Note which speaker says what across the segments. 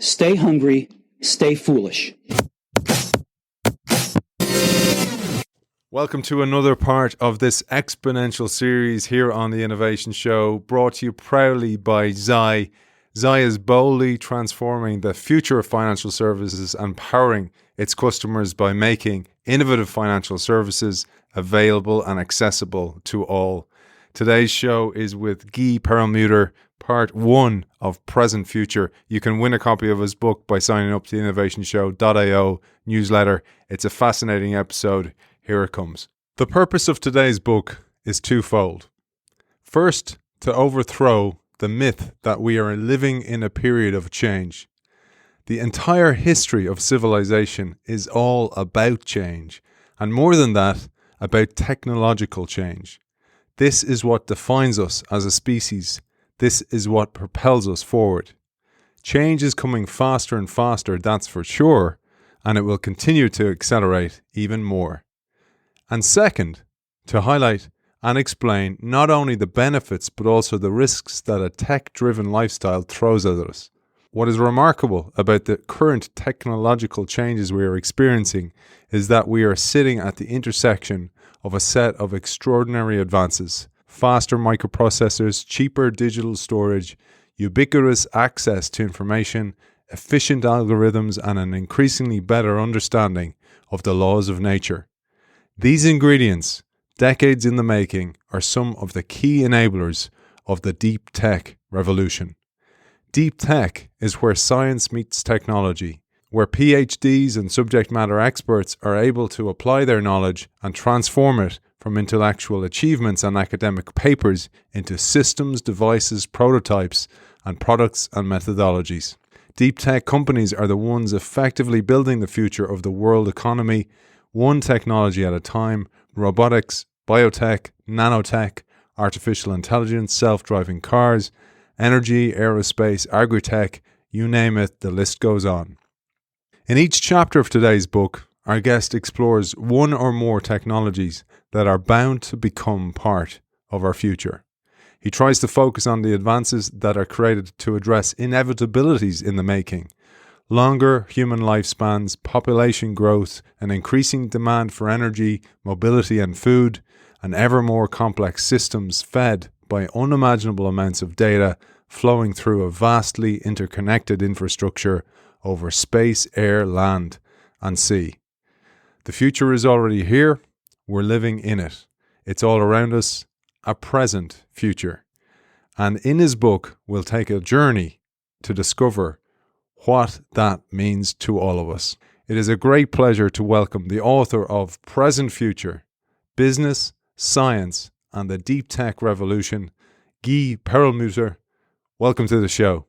Speaker 1: Stay hungry, stay foolish.
Speaker 2: Welcome to another part of this exponential series here on the Innovation Show, brought to you proudly by Xi. Xi is boldly transforming the future of financial services and powering its customers by making innovative financial services available and accessible to all. Today's show is with Guy Perelmuter, part 1 of Present Future. You can win a copy of his book by signing up to the innovationshow.io newsletter. It's a fascinating episode. Here it comes. The purpose of today's book is twofold. First, to overthrow the myth that we are living in a period of change. The entire history of civilization is all about change, and more than that, about technological change. This is what defines us as a species. This is what propels us forward. Change is coming faster and faster, that's for sure, and it will continue to accelerate even more. And second, to highlight and explain not only the benefits but also the risks that a tech-driven lifestyle throws at us. What is remarkable about the current technological changes we are experiencing is that we are sitting at the intersection of a set of extraordinary advances: faster microprocessors, cheaper digital storage, ubiquitous access to information, efficient algorithms, and an increasingly better understanding of the laws of nature. These ingredients, decades in the making, are some of the key enablers of the deep tech revolution. Deep tech is where science meets technology, where PhDs and subject matter experts are able to apply their knowledge and transform it from intellectual achievements and academic papers into systems, devices, prototypes, and products and methodologies. Deep tech companies are the ones effectively building the future of the world economy, one technology at a time: robotics, biotech, nanotech, artificial intelligence, self-driving cars, energy, aerospace, agritech, you name it, the list goes on. In each chapter of today's book, our guest explores one or more technologies that are bound to become part of our future. He tries to focus on the advances that are created to address inevitabilities in the making: longer human lifespans, population growth, an increasing demand for energy, mobility and food, and ever more complex systems fed by unimaginable amounts of data flowing through a vastly interconnected infrastructure over space, air, land, and sea. The future is already here. We're living in it. It's all around us, a present future. And in his book, we'll take a journey to discover what that means to all of us. It is a great pleasure to welcome the author of Present Future, Business, Science, and the Deep Tech Revolution, Guy Perelmuter. Welcome to the show.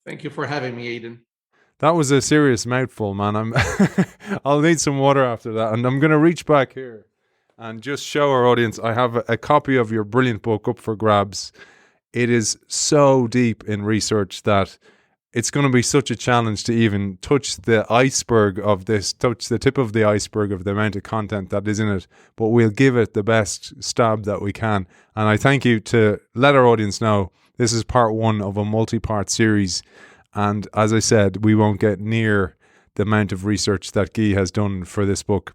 Speaker 3: Thank you for having me, Aidan.
Speaker 2: That was a serious mouthful, man. I'll need some water after that. And I'm going to reach back here and just show our audience I have a copy of your brilliant book up for grabs. It is so deep in research that it's going to be such a challenge to even touch the iceberg of this, touch the tip of the iceberg of the amount of content that is in it. But we'll give it the best stab that we can. And I thank you to let our audience know this is part 1 of a multi-part series. And as I said, we won't get near the amount of research that Guy has done for this book.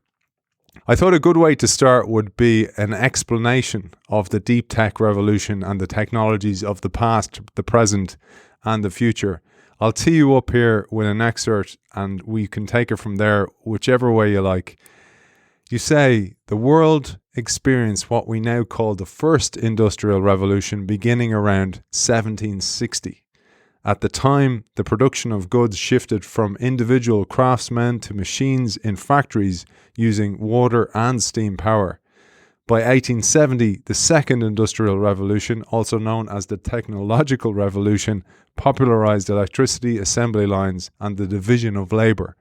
Speaker 2: I thought a good way to start would be an explanation of the deep tech revolution and the technologies of the past, the present, and the future. I'll tee you up here with an excerpt and we can take it from there whichever way you like. You say, the world experienced what we now call the first industrial revolution beginning around 1760. At the time, the production of goods shifted from individual craftsmen to machines in factories using water and steam power. By 1870, the second industrial revolution, also known as the technological revolution, popularized electricity, assembly lines, and the division of labor.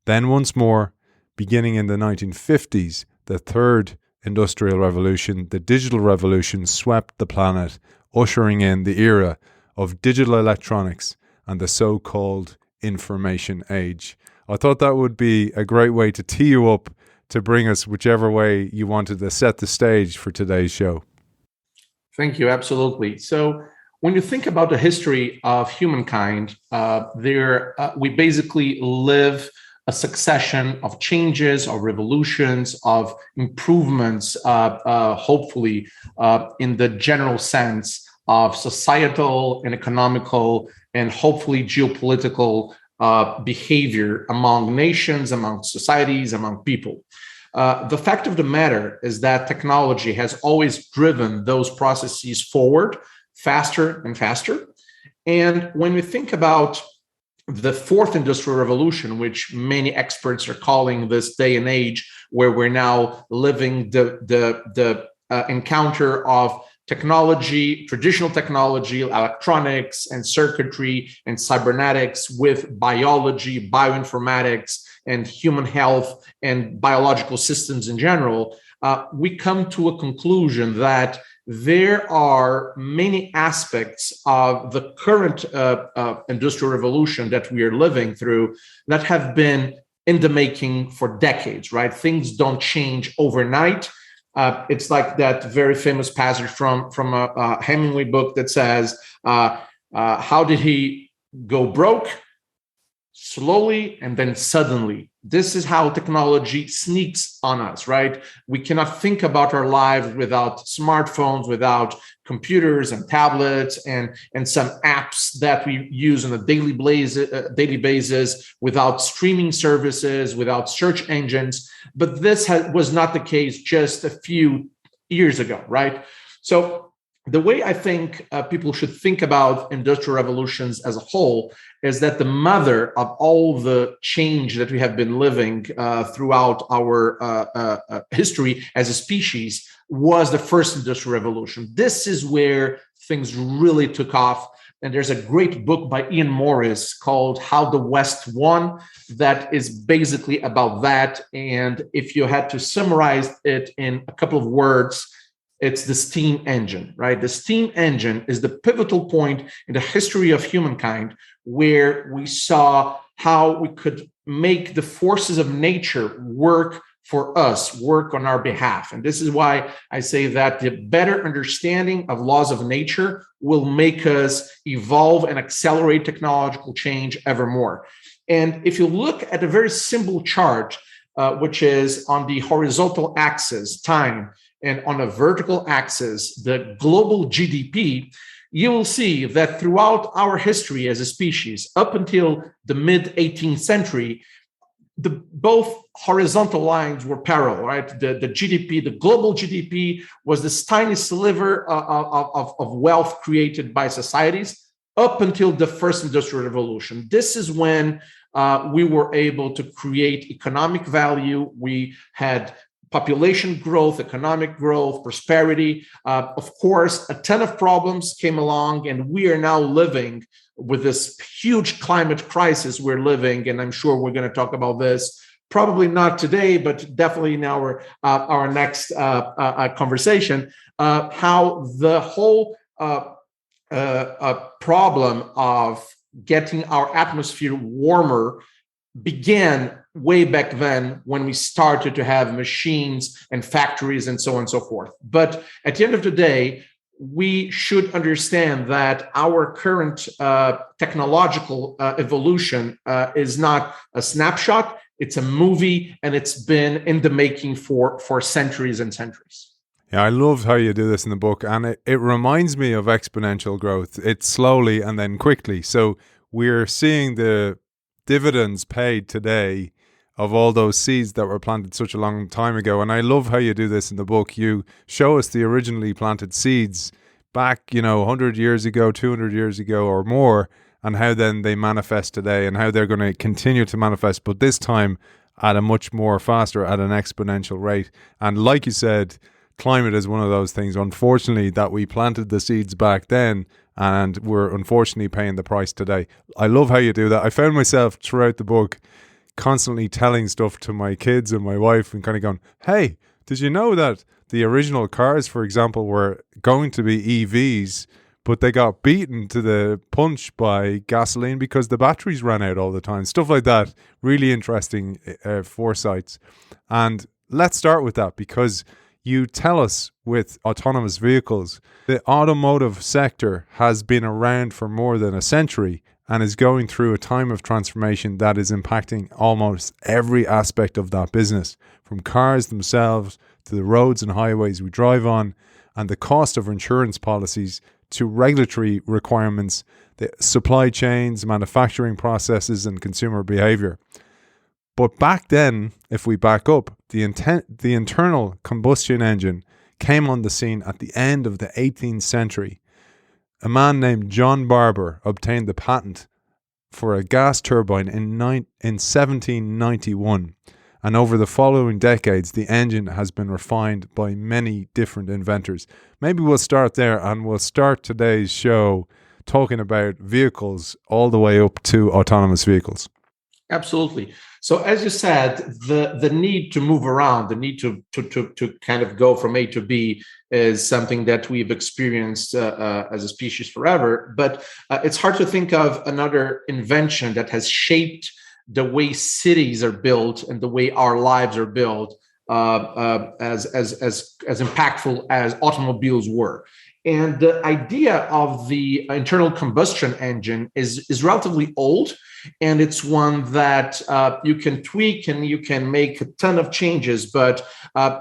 Speaker 2: Then once more, beginning in the 1950s, the third industrial revolution, the digital revolution, swept the planet, ushering in the era of digital electronics and the so-called information age. I thought that would be a great way to tee you up to bring us whichever way you wanted to set the stage for today's show.
Speaker 3: Thank you. Absolutely. So when you think about the history of humankind, we basically live a succession of changes, of revolutions, of improvements, hopefully, in the general sense of societal and economical and hopefully geopolitical behavior among nations, among societies, among people. The fact of the matter is that technology has always driven those processes forward faster and faster. And when we think about the fourth industrial revolution, which many experts are calling this day and age, where we're now living the encounter of technology, traditional technology, electronics and circuitry and cybernetics with biology, bioinformatics, and human health and biological systems in general, we come to a conclusion that there are many aspects of the current industrial revolution that we are living through that have been in the making for decades, right? Things don't change overnight. It's like that very famous passage from a Hemingway book that says, how did he go broke? Slowly and then suddenly. This is how technology sneaks on us, right? We cannot think about our lives without smartphones, without computers and tablets and some apps that we use on a daily basis, without streaming services, without search engines. But this was not the case just a few years ago, right? So the way I think people should think about industrial revolutions as a whole is that the mother of all the change that we have been living throughout our history as a species was the first industrial revolution. This is where things really took off. And there's a great book by Ian Morris called How the West Won that is basically about that. And if you had to summarize it in a couple of words, it's the steam engine, right? The steam engine is the pivotal point in the history of humankind where we saw how we could make the forces of nature work for us, work on our behalf. And this is why I say that the better understanding of laws of nature will make us evolve and accelerate technological change ever more. And if you look at a very simple chart, which is on the horizontal axis, time, and on a vertical axis, the global GDP, you will see that throughout our history as a species, up until the mid-18th century, both horizontal lines were parallel, right? The GDP, the global GDP was this tiny sliver of wealth created by societies up until the first industrial revolution. This is when we were able to create economic value. We had population growth, economic growth, prosperity. Of course, a ton of problems came along, and we are now living with this huge climate crisis we're living. And I'm sure we're going to talk about this, probably not today, but definitely in our next conversation, how the whole problem of getting our atmosphere warmer began way back then when we started to have machines and factories and so on and so forth. But at the end of the day, we should understand that our current technological evolution is not a snapshot, it's a movie, and it's been in the making for centuries and centuries.
Speaker 2: Yeah, I love how you do this in the book, and it reminds me of exponential growth. It's slowly and then quickly. So we're seeing the dividends paid today of all those seeds that were planted such a long time ago. And I love how you do this in the book. You show us the originally planted seeds back, 100 years ago, 200 years ago or more, and how then they manifest today and how they're going to continue to manifest, but this time at a much more faster, at an exponential rate. And like you said, climate is one of those things, unfortunately, that we planted the seeds back then and we're unfortunately paying the price today. I love how you do that. I found myself throughout the book constantly telling stuff to my kids and my wife and kind of going, hey, did you know that the original cars, for example, were going to be EVs, but they got beaten to the punch by gasoline because the batteries ran out all the time? Stuff like that. Really interesting foresights. And let's start with that, because You tell us with autonomous vehicles, the automotive sector has been around for more than a century and is going through a time of transformation that is impacting almost every aspect of that business, from cars themselves to the roads and highways we drive on, and the cost of insurance policies to regulatory requirements, the supply chains, manufacturing processes, and consumer behavior. But back then, if we back up, the internal combustion engine came on the scene at the end of the 18th century. A man named John Barber obtained the patent for a gas turbine in 1791. And over the following decades, the engine has been refined by many different inventors. Maybe we'll start there, and we'll start today's show talking about vehicles all the way up to autonomous vehicles.
Speaker 3: Absolutely. So as you said, the need to move around, the need to kind of go from A to B is something that we've experienced as a species forever. But it's hard to think of another invention that has shaped the way cities are built and the way our lives are built as impactful as automobiles were. And the idea of the internal combustion engine is relatively old, and it's one that you can tweak and you can make a ton of changes, but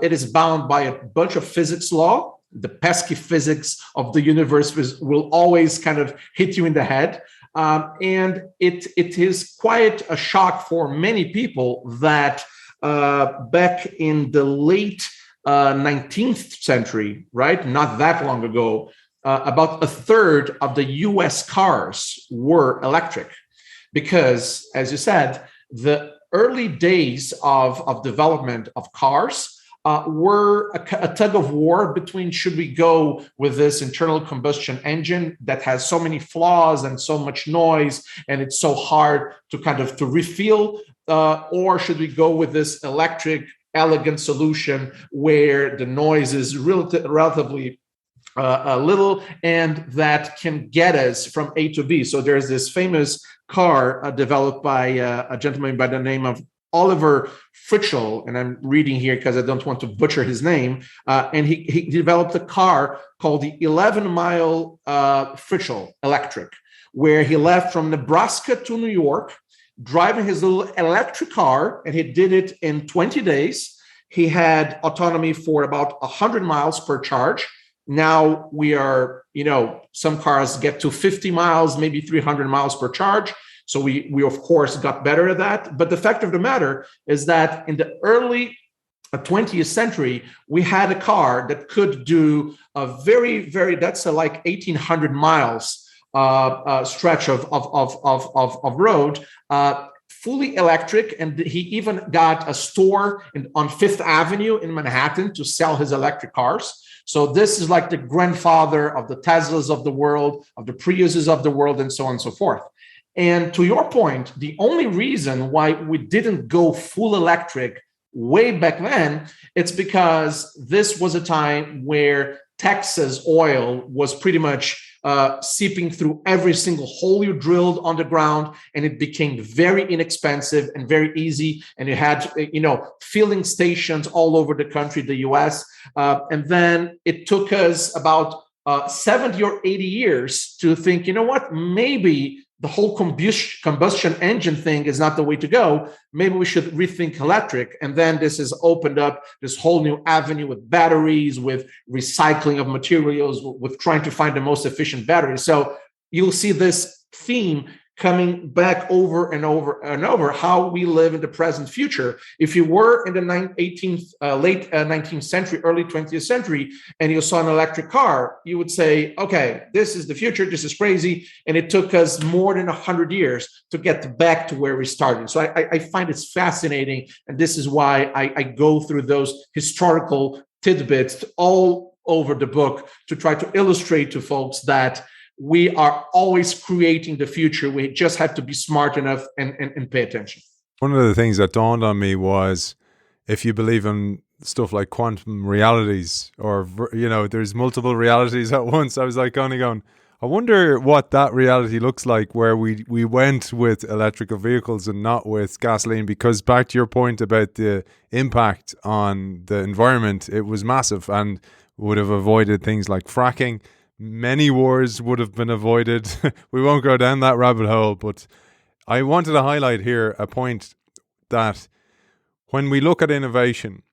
Speaker 3: it is bound by a bunch of physics law. The pesky physics of the universe will always kind of hit you in the head. And it is quite a shock for many people that back in the late 19th century, right? Not that long ago, about a third of the US cars were electric. Because, as you said, the early days of development of cars were a tug of war between should we go with this internal combustion engine that has so many flaws and so much noise and it's so hard to refuel, or should we go with this electric elegant solution where the noise is relatively little and that can get us from A to B. So there's this famous car developed by a gentleman by the name of Oliver Fritschel, and I'm reading here because I don't want to butcher his name, and he developed a car called the 11-mile Fritschel electric, where he left from Nebraska to New York, driving his little electric car, and he did it in 20 days. He had autonomy for about 100 miles per charge. Now we are, some cars get to 50 miles, maybe 300 miles per charge. So we of course got better at that. But the fact of the matter is that in the early 20th century, we had a car that could do a very, very, that's like 1,800 miles stretch of road, fully electric. And he even got a store on Fifth Avenue in Manhattan to sell his electric cars. So this is like the grandfather of the Teslas of the world, of the Priuses of the world, and so on and so forth. And to your point, the only reason why we didn't go full electric way back then, it's because this was a time where Texas oil was pretty much seeping through every single hole you drilled on the ground, and it became very inexpensive and very easy. And you had, filling stations all over the country, the US. And then it took us about 70 or 80 years to think, maybe the whole combustion engine thing is not the way to go. Maybe we should rethink electric. And then this has opened up this whole new avenue with batteries, with recycling of materials, with trying to find the most efficient battery. So you'll see this theme coming back over and over and over, how we live in the present future. If you were in the late 19th century, early 20th century, and you saw an electric car, you would say, okay, this is the future, this is crazy. And it took us more than 100 years to get back to where we started. So I find it's fascinating. And this is why I go through those historical tidbits all over the book to try to illustrate to folks that we are always creating the future. We just have to be smart enough and pay attention.
Speaker 2: One of the things that dawned on me was, if you believe in stuff like quantum realities, or, there's multiple realities at once, I was like only going, I wonder what that reality looks like where we went with electrical vehicles and not with gasoline, because back to your point about the impact on the environment, it was massive and would have avoided things like fracking. Many wars would have been avoided. We won't go down that rabbit hole, but I wanted to highlight here a point that when we look at innovation,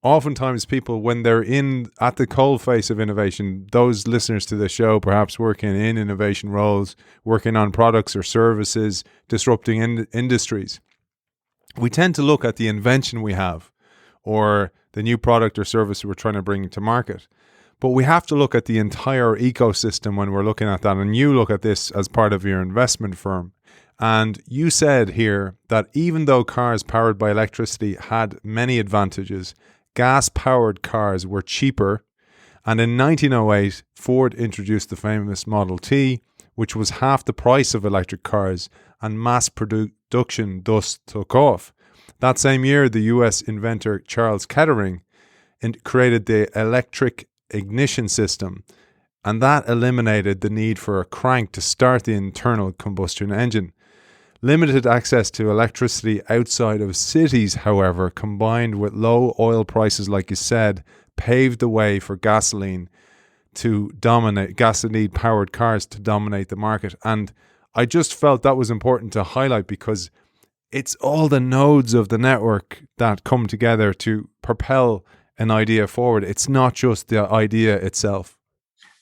Speaker 2: oftentimes people, when they're in at the coalface of innovation, those listeners to the show perhaps working in innovation roles, working on products or services, disrupting industries, we tend to look at the invention we have or the new product or service we're trying to bring to market. But we have to look at the entire ecosystem when we're looking at that. And you look at this as part of your investment firm. And you said here that even though cars powered by electricity had many advantages, gas-powered cars were cheaper, and in 1908, Ford introduced the famous Model T, which was half the price of electric cars, and mass production thus took off. That same year, the US inventor Charles Kettering created the electric ignition system, and that eliminated the need for a crank to start the internal combustion engine. Limited access to electricity outside of cities, however, combined with low oil prices, like you said, paved the way for gasoline-powered cars to dominate the market. And I just felt that was important to highlight because it's all the nodes of the network that come together to propel an idea forward. It's not just the idea itself.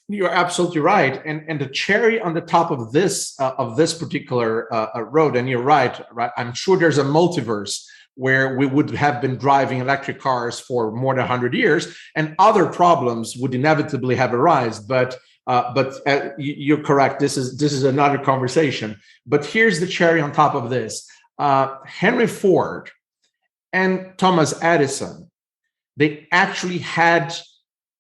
Speaker 3: You're absolutely right, and the cherry on the top of this particular road. And you're right. I'm sure there's a multiverse where we would have been driving electric cars for more than 100 years, and other problems would inevitably have arisen. But you're correct. This is another conversation. But here's the cherry on top of this: Henry Ford and Thomas Edison, they actually had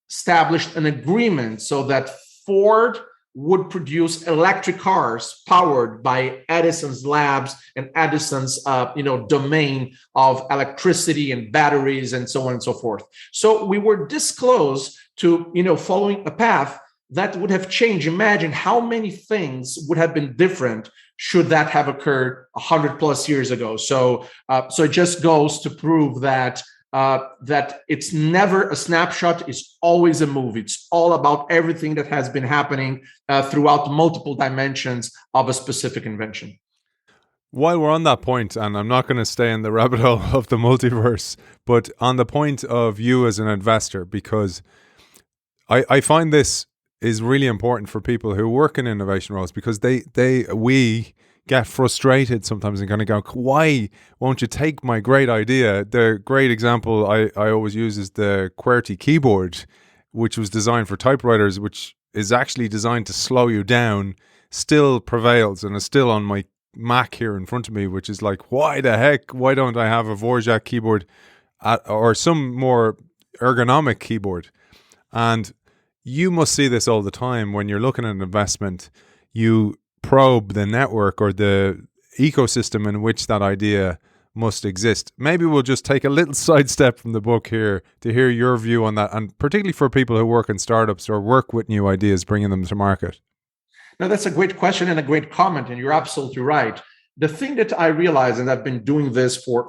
Speaker 3: established an agreement so that Ford would produce electric cars powered by Edison's labs and Edison's domain of electricity and batteries and so on and so forth. So we were this close to following a path that would have changed. Imagine how many things would have been different should that have occurred 100 plus years ago. So it just goes to prove that it's never a snapshot, it's always a move. It's all about everything that has been happening throughout multiple dimensions of a specific invention.
Speaker 2: While we're on that point, and I'm not going to stay in the rabbit hole of the multiverse, but on the point of you as an investor, because I find this is really important for people who work in innovation roles, because we get frustrated sometimes and kind of go, why won't you take my great idea? The great example I always use is the QWERTY keyboard, which was designed for typewriters, which is actually designed to slow you down, still prevails and is still on my Mac here in front of me, which is like, why the heck? Why don't I have a Dvorak keyboard or some more ergonomic keyboard? And you must see this all the time when you're looking at an investment. You probe the network or the ecosystem in which that idea must exist. Maybe we'll just take a little sidestep from the book here to hear your view on that, and particularly for people who work in startups or work with new ideas, bringing them to market.
Speaker 3: Now, that's a great question and a great comment, and you're absolutely right. The thing that I realize, and I've been doing this for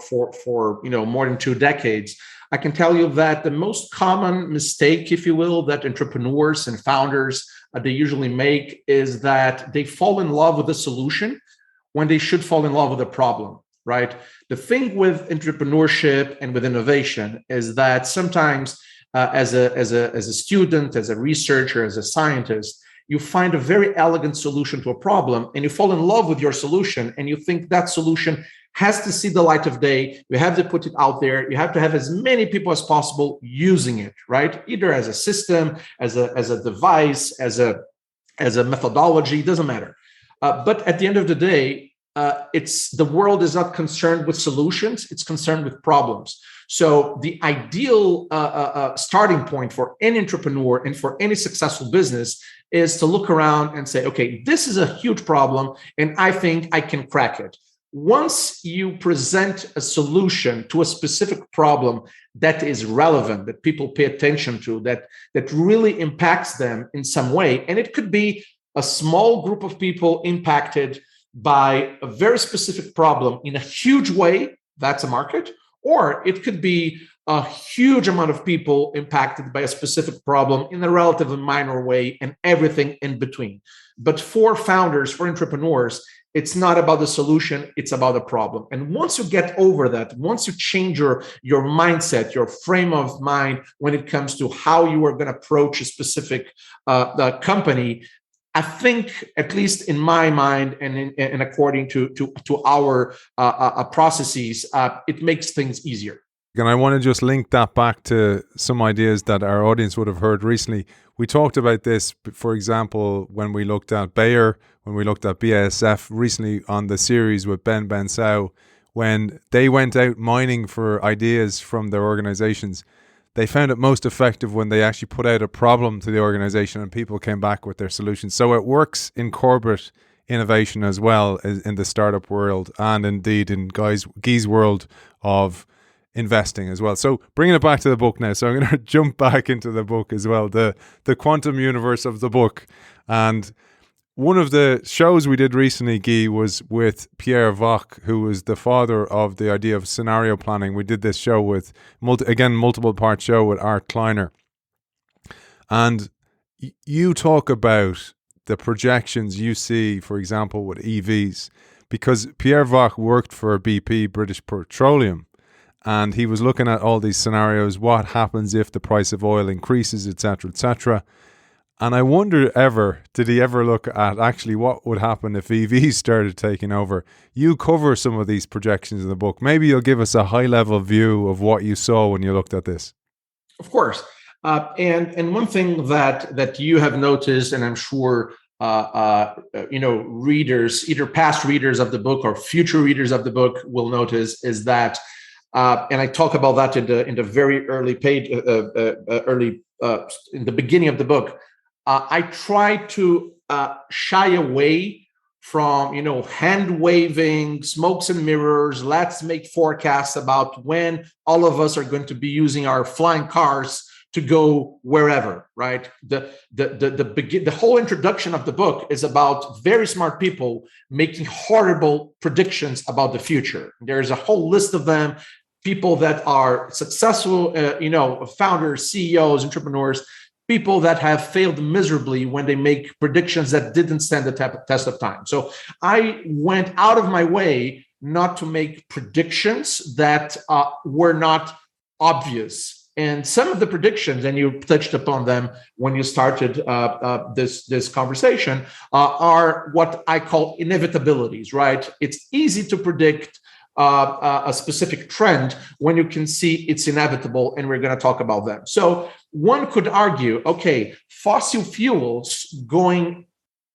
Speaker 3: more than 2 decades, I can tell you that the most common mistake, if you will, that entrepreneurs and founders they usually make is that they fall in love with the solution when they should fall in love with the problem, right? The thing with entrepreneurship and with innovation is that sometimes as a student, as a researcher, as a scientist, you find a very elegant solution to a problem and you fall in love with your solution and you think that solution has to see the light of day. You have to put it out there. You have to have as many people as possible using it, right? Either as a system, as a device, as a methodology, doesn't matter. But at the end of the day, the world is not concerned with solutions, it's concerned with problems. So the ideal starting point for any entrepreneur and for any successful business is to look around and say, okay, this is a huge problem and I think I can crack it. Once you present a solution to a specific problem that is relevant, that people pay attention to, that really impacts them in some way, and it could be a small group of people impacted by a very specific problem in a huge way, that's a market, or it could be a huge amount of people impacted by a specific problem in a relatively minor way and everything in between. But for founders, for entrepreneurs, it's not about the solution, it's about the problem. And once you get over that, once you change your mindset, your frame of mind when it comes to how you are going to approach a specific company, I think, at least in my mind and according to our processes, it makes things easier.
Speaker 2: And I want to just link that back to some ideas that our audience would have heard recently. We talked about this, for example, when we looked at Bayer, when we looked at BASF recently on the series with Ben Bensau, when they went out mining for ideas from their organizations. They found it most effective when they actually put out a problem to the organization and people came back with their solutions. So it works in corporate innovation as well as in the startup world and indeed in Guy's world of investing as well. So bringing it back to the book now. So I'm going to jump back into the book as well, the quantum universe of the book. And one of the shows we did recently, Guy, was with Pierre Vock, who was the father of the idea of scenario planning. We did this show with, multiple part show with Art Kleiner. And you talk about the projections you see, for example, with EVs, because Pierre Vock worked for BP, British Petroleum, and he was looking at all these scenarios, what happens if the price of oil increases, etc., etc. And I wonder did he ever look at actually what would happen if EVs started taking over? You cover some of these projections in the book. Maybe you'll give us a high-level view of what you saw when you looked at this.
Speaker 3: Of course. And one thing that you have noticed, and I'm sure readers, either past readers of the book or future readers of the book will notice, is that, and I talk about that in the very early page, in the beginning of the book. I try to shy away from, hand waving, smokes and mirrors. Let's make forecasts about when all of us are going to be using our flying cars to go wherever, right? The whole introduction of the book is about very smart people making horrible predictions about the future. There's a whole list of them, people that are successful, founders, CEOs, entrepreneurs, people that have failed miserably when they make predictions that didn't stand the test of time. So I went out of my way not to make predictions that were not obvious. And some of the predictions, and you touched upon them when you started this conversation, are what I call inevitabilities, right? It's easy to predict a specific trend when you can see it's inevitable, and we're going to talk about them. So one could argue, okay, fossil fuels going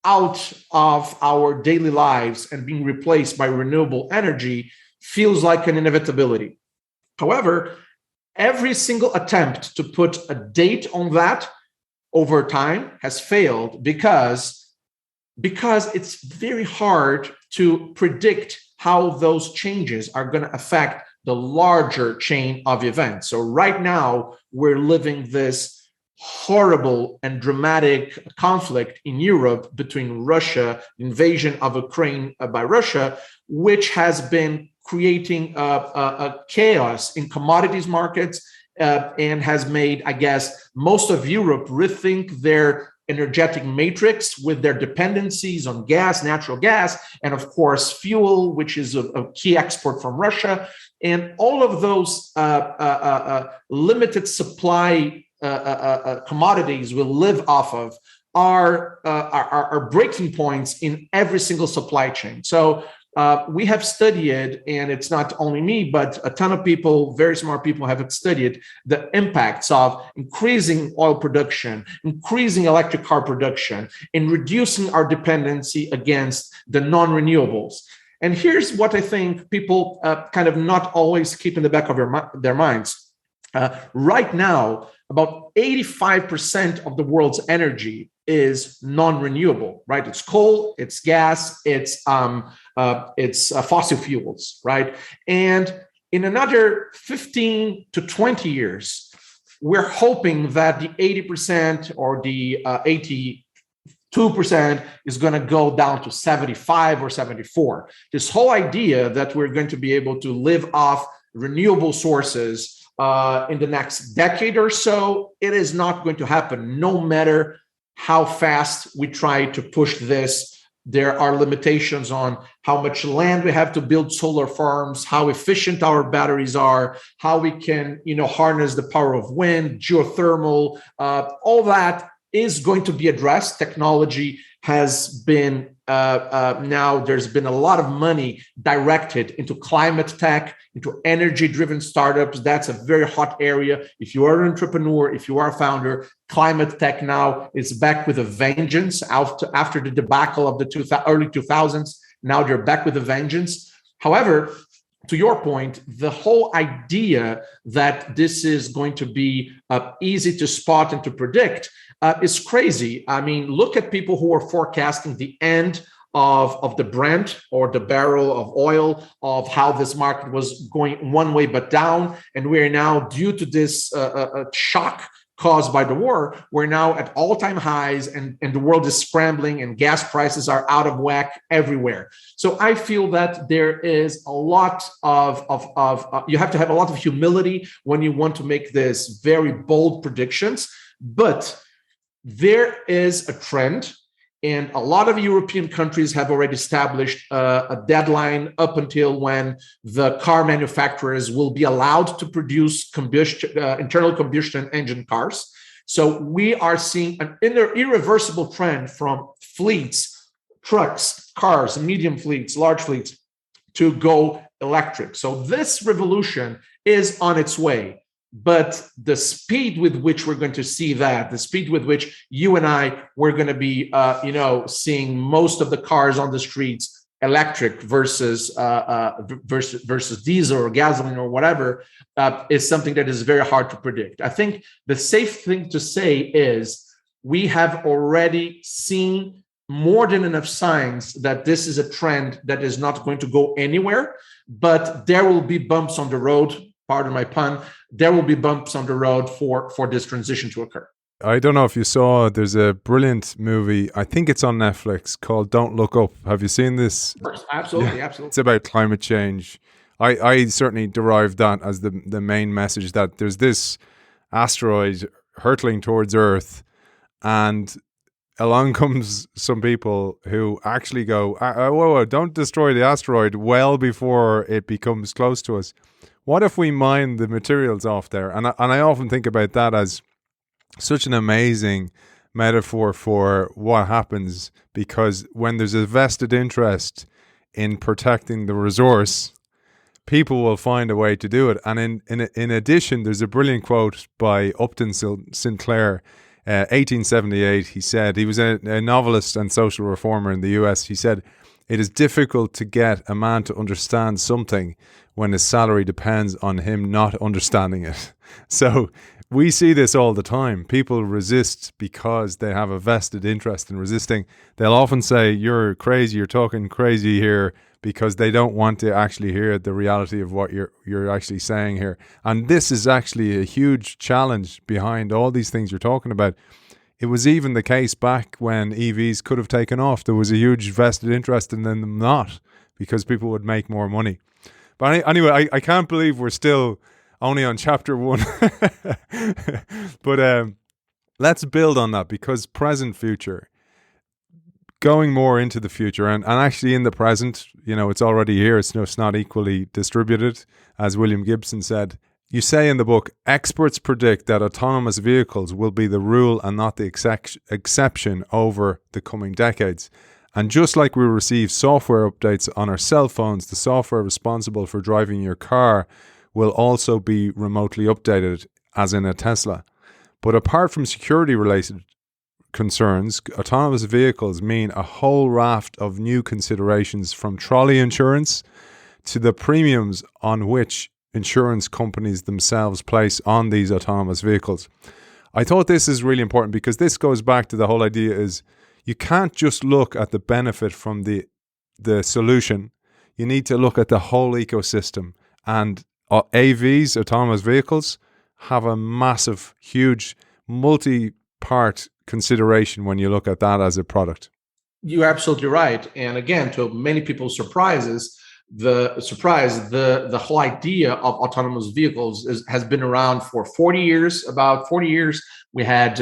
Speaker 3: out of our daily lives and being replaced by renewable energy feels like an inevitability. However, every single attempt to put a date on that over time has failed because it's very hard to predict how those changes are going to affect the larger chain of events. So right now, we're living this horrible and dramatic conflict in Europe between Russia, invasion of Ukraine by Russia, which has been creating a chaos in commodities markets and has made, I guess, most of Europe rethink their energetic matrix with their dependencies on gas, natural gas, and of course, fuel, which is a key export from Russia. And all of those limited supply commodities we live off of are breaking points in every single supply chain. So we have studied, and it's not only me, but a ton of people, very smart people have studied the impacts of increasing oil production, increasing electric car production, and reducing our dependency against the non-renewables. And here's what I think people kind of not always keep in the back of their minds. Right now, about 85% of the world's energy is non-renewable, right? It's coal, it's gas, it's fossil fuels, right? And in another 15 to 20 years, we're hoping that the 80% or the 80 2% is going to go down to 75 or 74. This whole idea that we're going to be able to live off renewable sources in the next decade or so, it is not going to happen, no matter how fast we try to push this. There are limitations on how much land we have to build solar farms, how efficient our batteries are, how we can, harness the power of wind, geothermal, all that is going to be addressed. Technology has been now there's been a lot of money directed into climate tech, into energy-driven startups. That's a very hot area. If you are an entrepreneur, if you are a founder, climate tech now is back with a vengeance after the debacle of the early 2000s. Now they're back with a vengeance. However, to your point, the whole idea that this is going to be easy to spot and to predict is crazy. I mean, look at people who are forecasting the end of the Brent or the barrel of oil, of how this market was going one way but down. And we're now, due to this shock caused by the war, we're now at all-time highs, and the world is scrambling, and gas prices are out of whack everywhere. So I feel that there is a lot of you have to have a lot of humility when you want to make this very bold predictions, but there is a trend, and a lot of European countries have already established a deadline up until when the car manufacturers will be allowed to produce internal combustion engine cars. So we are seeing an irreversible trend from fleets, trucks, cars, medium fleets, large fleets, to go electric. So this revolution is on its way. But the speed with which we're going to see that, the speed with which you and I, we're going to be, seeing most of the cars on the streets electric versus diesel or gasoline or whatever, is something that is very hard to predict. I think the safe thing to say is we have already seen more than enough signs that this is a trend that is not going to go anywhere, but there will be bumps on the road. Pardon my pun, there will be bumps on the road for this transition to occur.
Speaker 2: I don't know if you saw, there's a brilliant movie, I think it's on Netflix, called Don't Look Up. Have you seen this?
Speaker 3: Absolutely, yeah. Absolutely.
Speaker 2: It's about climate change. I certainly derived that as the main message, that there's this asteroid hurtling towards Earth, and along comes some people who actually go, whoa, don't destroy the asteroid well before it becomes close to us. What if we mine the materials off there? And I often think about that as such an amazing metaphor for what happens, because when there's a vested interest in protecting the resource, people will find a way to do it. And in addition, there's a brilliant quote by Upton Sinclair, 1878. He said, he was a novelist and social reformer in the US. He said, "It is difficult to get a man to understand something when his salary depends on him not understanding it." So we see this all the time. People resist because they have a vested interest in resisting. They'll often say, "You're crazy, you're talking crazy here," because they don't want to actually hear the reality of what you're actually saying here. And this is actually a huge challenge behind all these things you're talking about. It was even the case back when EVs could have taken off. There was a huge vested interest in them not, because people would make more money. But anyway, I can't believe we're still only on chapter 1. But let's build on that, because present, future, going more into the future, and actually in the present, it's already here. It's not equally distributed, as William Gibson said. You say in the book, experts predict that autonomous vehicles will be the rule and not the exception over the coming decades. And just like we receive software updates on our cell phones, the software responsible for driving your car will also be remotely updated, as in a Tesla. But apart from security-related concerns, autonomous vehicles mean a whole raft of new considerations, from trolley insurance to the premiums on which insurance companies themselves place on these autonomous vehicles. I thought this is really important, because this goes back to the whole idea is you can't just look at the benefit from the solution. You need to look at the whole ecosystem. And AVs, autonomous vehicles, have a massive, huge, multi-part consideration when you look at that as a product.
Speaker 3: You're absolutely right. And again, to many people's surprises, the whole idea of autonomous vehicles has been around for 40 years. About 40 years, we had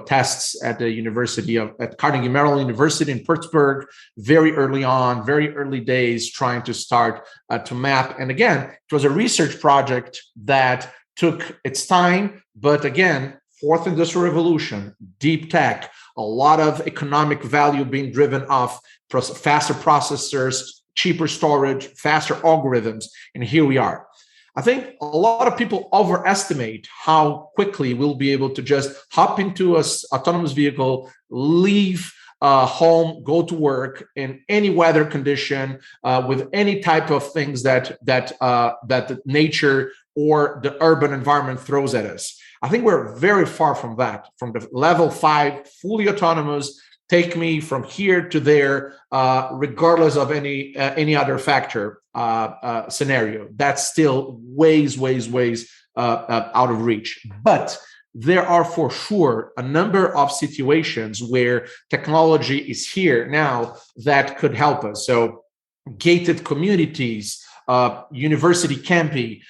Speaker 3: tests at the at Carnegie Mellon University in Pittsburgh, very early on, very early days, trying to start to map. And again, it was a research project that took its time, but again, fourth industrial revolution, deep tech, a lot of economic value being driven off faster processors, cheaper storage, faster algorithms. And here we are. I think a lot of people overestimate how quickly we'll be able to just hop into an autonomous vehicle, leave home, go to work in any weather condition, with any type of things that the nature or the urban environment throws at us. I think we're very far from that, from the level 5, fully autonomous, take me from here to there, regardless of any other factor scenario. That's still ways out of reach. But there are for sure a number of situations where technology is here now that could help us. So gated communities, university campi,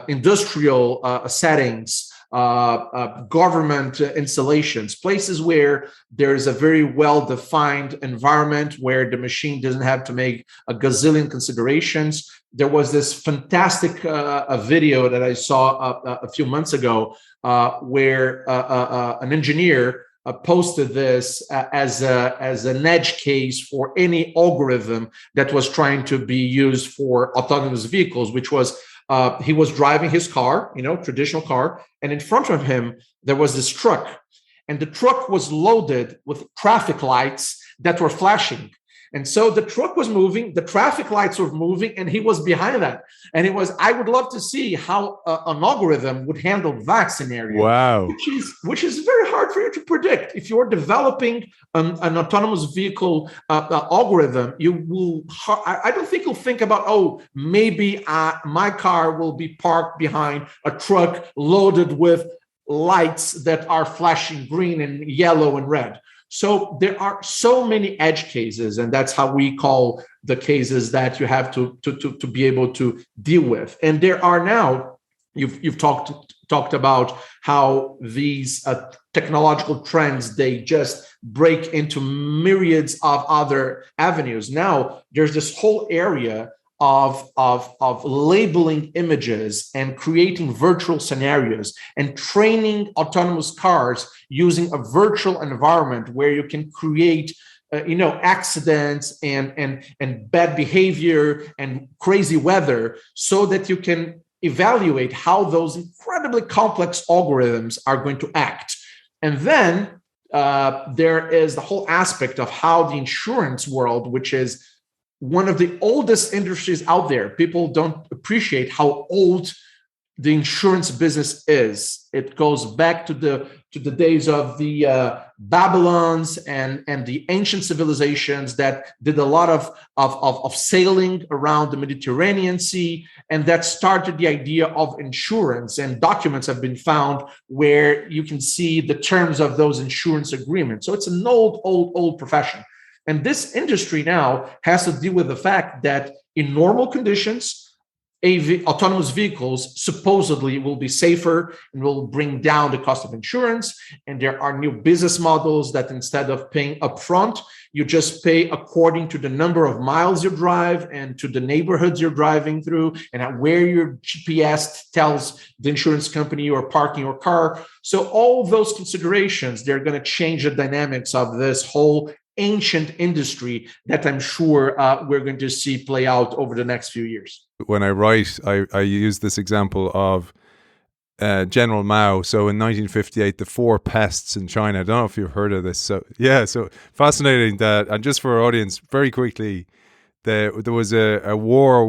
Speaker 3: industrial settings, government installations, places where there's a very well-defined environment where the machine doesn't have to make a gazillion considerations. There was this fantastic video that I saw a few months ago where an engineer posted this as an edge case for any algorithm that was trying to be used for autonomous vehicles, which was he was driving his car, traditional car, and in front of him, there was this truck. And the truck was loaded with traffic lights that were flashing. And so the truck was moving, the traffic lights were moving, and he was behind that. And I would love to see how an algorithm would handle that scenario.
Speaker 2: Wow.
Speaker 3: Which is very hard for you to predict. If you're developing an autonomous vehicle algorithm, I don't think you'll think about, maybe my car will be parked behind a truck loaded with lights that are flashing green and yellow and red. So there are so many edge cases, and that's how we call the cases that you have to be able to deal with. And there are now, you've talked about how these technological trends, they just break into myriads of other avenues. Now there's this whole area of labeling images and creating virtual scenarios and training autonomous cars using a virtual environment where you can create accidents and bad behavior and crazy weather, so that you can evaluate how those incredibly complex algorithms are going to act. And then there is the whole aspect of how the insurance world, which is one of the oldest industries out there. People don't appreciate how old the insurance business is. It goes back to the days of the Babylons and the ancient civilizations that did a lot of sailing around the Mediterranean Sea, and that started the idea of insurance. And documents have been found where you can see the terms of those insurance agreements. So it's an old profession. And this industry now has to deal with the fact that in normal conditions, autonomous vehicles supposedly will be safer and will bring down the cost of insurance. And there are new business models that instead of paying upfront, you just pay according to the number of miles you drive and to the neighborhoods you're driving through and where your GPS tells the insurance company you are parking your car. So all those considerations, they're going to change the dynamics of this whole ancient industry that I'm sure we're going to see play out over the next few years.
Speaker 2: When I write, I use this example of General Mao. So in 1958, the 4 pests in China. I don't know if you've heard of this. So fascinating that. And just for our audience, very quickly, there was a war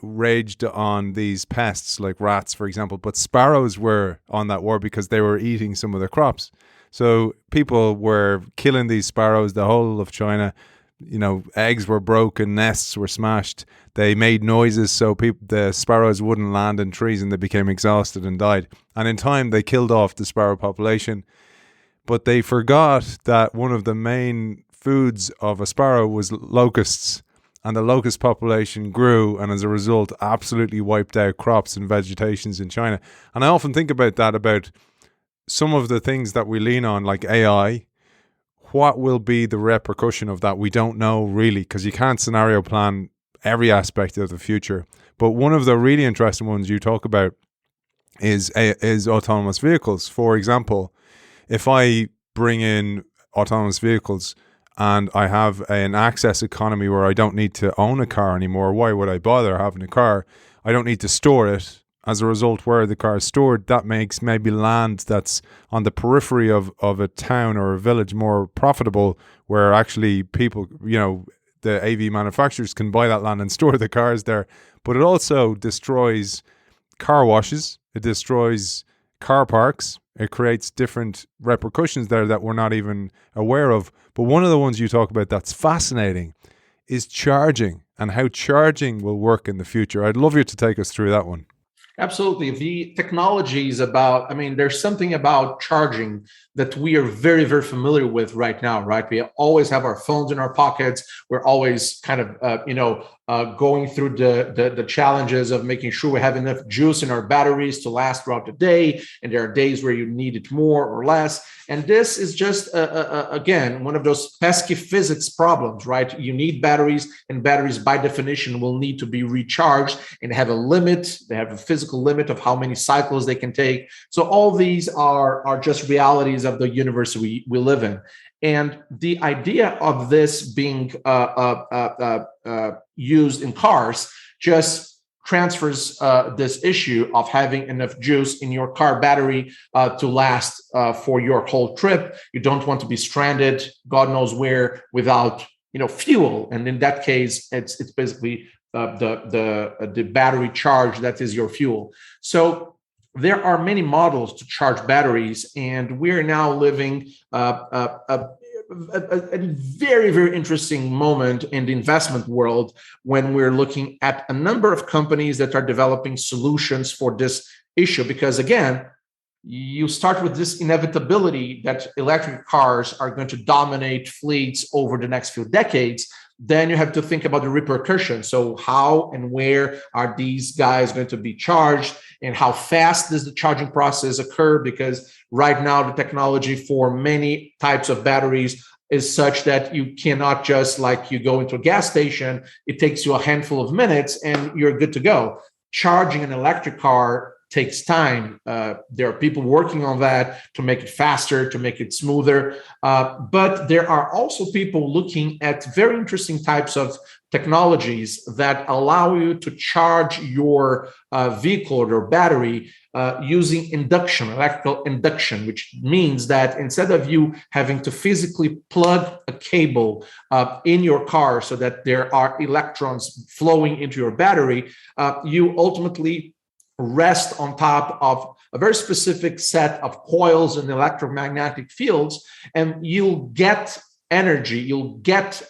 Speaker 2: raged on these pests like rats, for example. But sparrows were on that war because they were eating some of the crops. So people were killing these sparrows, the whole of China. Eggs were broken, nests were smashed. They made noises so the sparrows wouldn't land in trees, and they became exhausted and died. And in time, they killed off the sparrow population. but they forgot that one of the main foods of a sparrow was locusts, and the locust population grew, and as a result absolutely wiped out crops and vegetations in China. And I often think about that, about some of the things that we lean on, like AI. What will be the repercussion of that? We don't know really, because you can't scenario plan every aspect of the future. But one of the really interesting ones you talk about is autonomous vehicles. For example, if I bring in autonomous vehicles and I have an access economy where I don't need to own a car anymore, why would I bother having a car? I don't need to store it. As a result, where the car is stored, that makes maybe land that's on the periphery of a town or a village more profitable, where actually people, the AV manufacturers can buy that land and store the cars there. But it also destroys car washes. It destroys car parks. It creates different repercussions there that we're not even aware of. But one of the ones you talk about that's fascinating is charging, and how charging will work in the future. I'd love you to take us through that one.
Speaker 3: Absolutely. The technologies there's something about charging that we are very, very familiar with right now, right? We always have our phones in our pockets. We're always kind of, going through the challenges of making sure we have enough juice in our batteries to last throughout the day. And there are days where you need it more or less. And this is just, again, one of those pesky physics problems, right? You need batteries, and batteries by definition will need to be recharged and have a limit. They have a physical limit of how many cycles they can take. So all these are just realities of the universe we live in. And the idea of this being used in cars just transfers this issue of having enough juice in your car battery to last for your whole trip. You don't want to be stranded, God knows where, without fuel. And in that case, it's basically the battery charge that is your fuel. So there are many models to charge batteries, and we're now living a very, very interesting moment in the investment world when we're looking at a number of companies that are developing solutions for this issue. Because again, you start with this inevitability that electric cars are going to dominate fleets over the next few decades. Then you have to think about the repercussions. So how and where are these guys going to be charged, and how fast does the charging process occur? Because right now the technology for many types of batteries is such that you cannot just, like, you go into a gas station, it takes you a handful of minutes and you're good to go. Charging an electric car takes time. There are people working on that to make it faster, to make it smoother. But there are also people looking at very interesting types of technologies that allow you to charge your vehicle or battery using induction, electrical induction, which means that instead of you having to physically plug a cable in your car so that there are electrons flowing into your battery, you ultimately rest on top of a very specific set of coils and electromagnetic fields, and you'll get energy, you'll get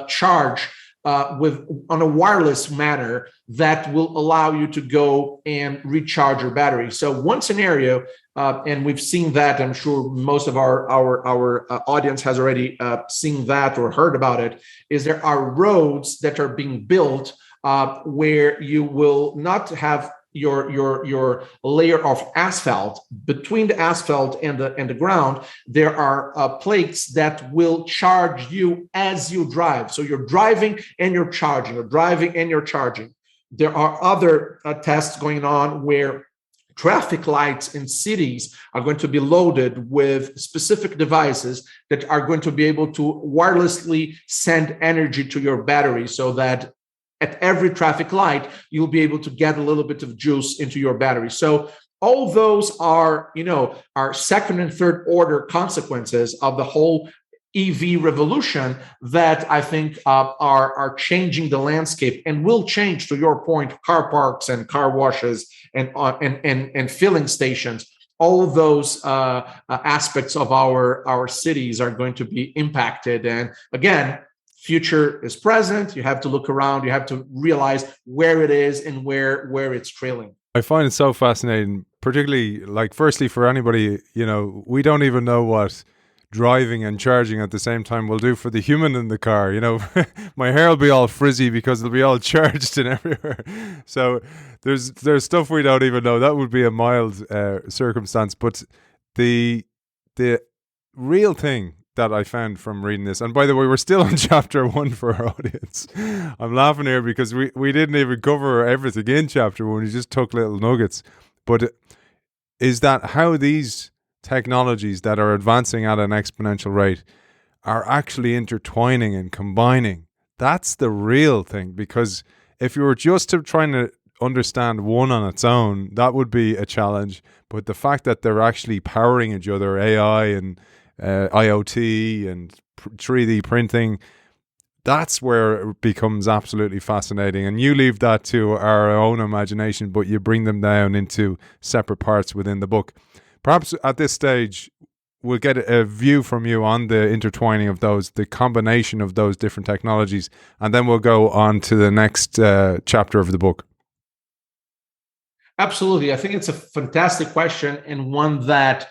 Speaker 3: charge on a wireless manner that will allow you to go and recharge your battery. So one scenario, and we've seen that, I'm sure most of our audience has already seen that or heard about it, is there are roads that are being built where you will not have your layer of asphalt. Between the asphalt and the ground, there are plates that will charge you as you drive. So you're driving and you're charging, you're driving and you're charging. There are other tests going on where traffic lights in cities are going to be loaded with specific devices that are going to be able to wirelessly send energy to your battery, so that at every traffic light, you'll be able to get a little bit of juice into your battery. So all those are second and third order consequences of the whole EV revolution that I think are changing the landscape and will change, to your point, car parks and car washes and filling stations. All of those aspects of our cities are going to be impacted. And again, future is present. You have to look around. You have to realize where it is and where it's trailing.
Speaker 2: I find it so fascinating, particularly, like, firstly, for anybody, we don't even know what driving and charging at the same time will do for the human in the car. My hair will be all frizzy because it'll be all charged and everywhere. So there's stuff we don't even know. That would be a mild circumstance. But the real thing that I found from reading this, and by the way, we're still on chapter 1 for our audience. I'm laughing here because we didn't even cover everything in chapter 1. We just took little nuggets. But is that how these technologies that are advancing at an exponential rate are actually intertwining and combining? That's the real thing, because if you were just trying to understand one on its own, that would be a challenge. But the fact that they're actually powering each other, AI and IoT and 3D printing, that's where it becomes absolutely fascinating. And you leave that to our own imagination, but you bring them down into separate parts within the book. Perhaps at this stage, we'll get a view from you on the intertwining of those, the combination of those different technologies, and then we'll go on to the next chapter of the book.
Speaker 3: Absolutely. I think it's a fantastic question, and one that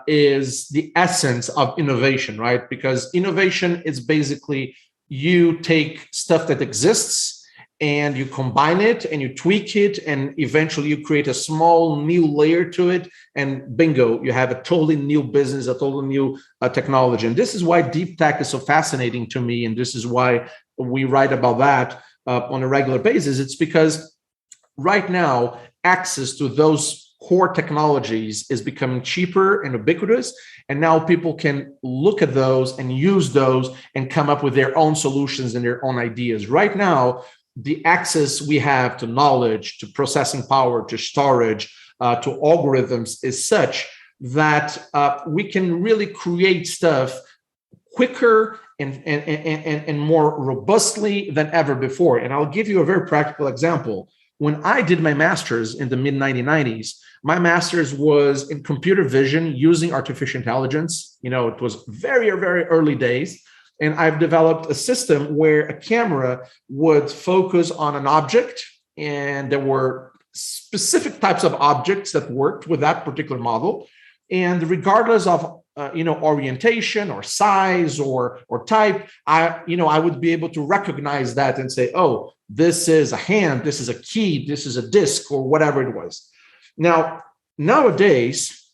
Speaker 3: is the essence of innovation, right? Because innovation is basically you take stuff that exists and you combine it and you tweak it, and eventually you create a small new layer to it, and bingo, you have a totally new business, a totally new technology. And this is why deep tech is so fascinating to me, and this is why we write about that on a regular basis. It's because right now, access to those core technologies is becoming cheaper and ubiquitous. And now people can look at those and use those and come up with their own solutions and their own ideas. Right now, the access we have to knowledge, to processing power, to storage, to algorithms is such that we can really create stuff quicker and more robustly than ever before. And I'll give you a very practical example. When I did my master's in the mid-1990s, my master's was in computer vision using artificial intelligence. It was very, very early days. And I've developed a system where a camera would focus on an object, and there were specific types of objects that worked with that particular model. And regardless of orientation or size or type, I would be able to recognize that and say, oh, this is a hand, this is a key, this is a disc, or whatever it was. Now, nowadays,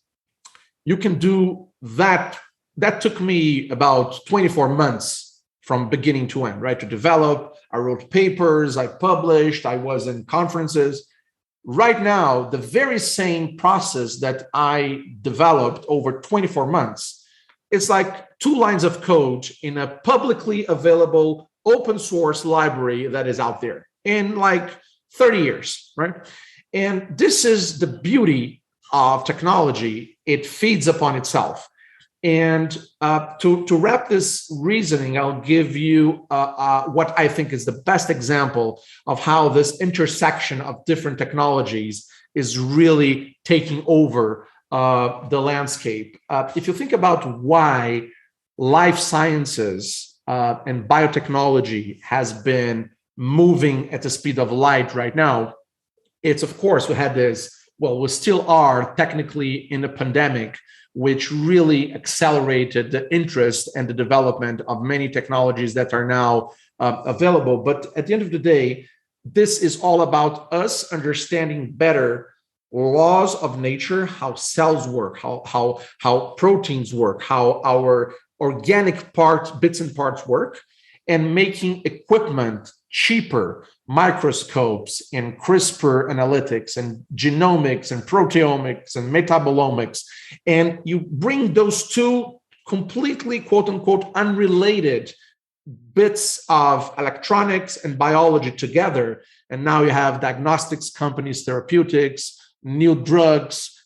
Speaker 3: you can do that. That took me about 24 months from beginning to end, right? To develop. I wrote papers, I published, I was in conferences. Right now, the very same process that I developed over 24 months, it's like 2 lines of code in a publicly available open source library that is out there in like 30 years, right? And this is the beauty of technology. It feeds upon itself. And to wrap this reasoning, I'll give you what I think is the best example of how this intersection of different technologies is really taking over the landscape. If you think about why life sciences and biotechnology has been moving at the speed of light right now, it's, of course, we still are technically in a pandemic, which really accelerated the interest and the development of many technologies that are now available. But at the end of the day, this is all about us understanding better laws of nature, how cells work, how proteins work, how our organic parts, bits and parts work, and making equipment cheaper, microscopes and CRISPR analytics and genomics and proteomics and metabolomics. And you bring those two completely, quote unquote, unrelated bits of electronics and biology together. And now you have diagnostics companies, therapeutics, new drugs,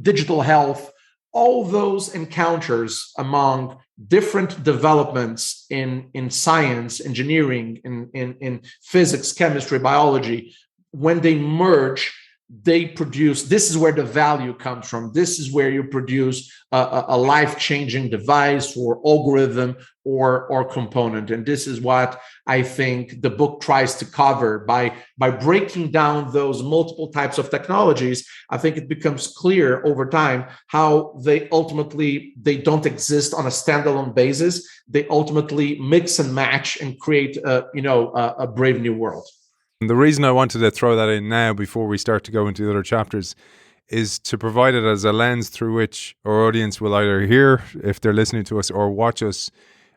Speaker 3: digital health, all those encounters among different developments in science, engineering, in physics, chemistry, biology, when they merge, they produce, this is where the value comes from. This is where you produce a life-changing device or algorithm or component. And this is what I think the book tries to cover by breaking down those multiple types of technologies. I think it becomes clear over time how they don't exist on a standalone basis. They ultimately mix and match and create a brave new world.
Speaker 2: And the reason I wanted to throw that in now before we start to go into the other chapters is to provide it as a lens through which our audience will either hear, if they're listening to us, or watch us,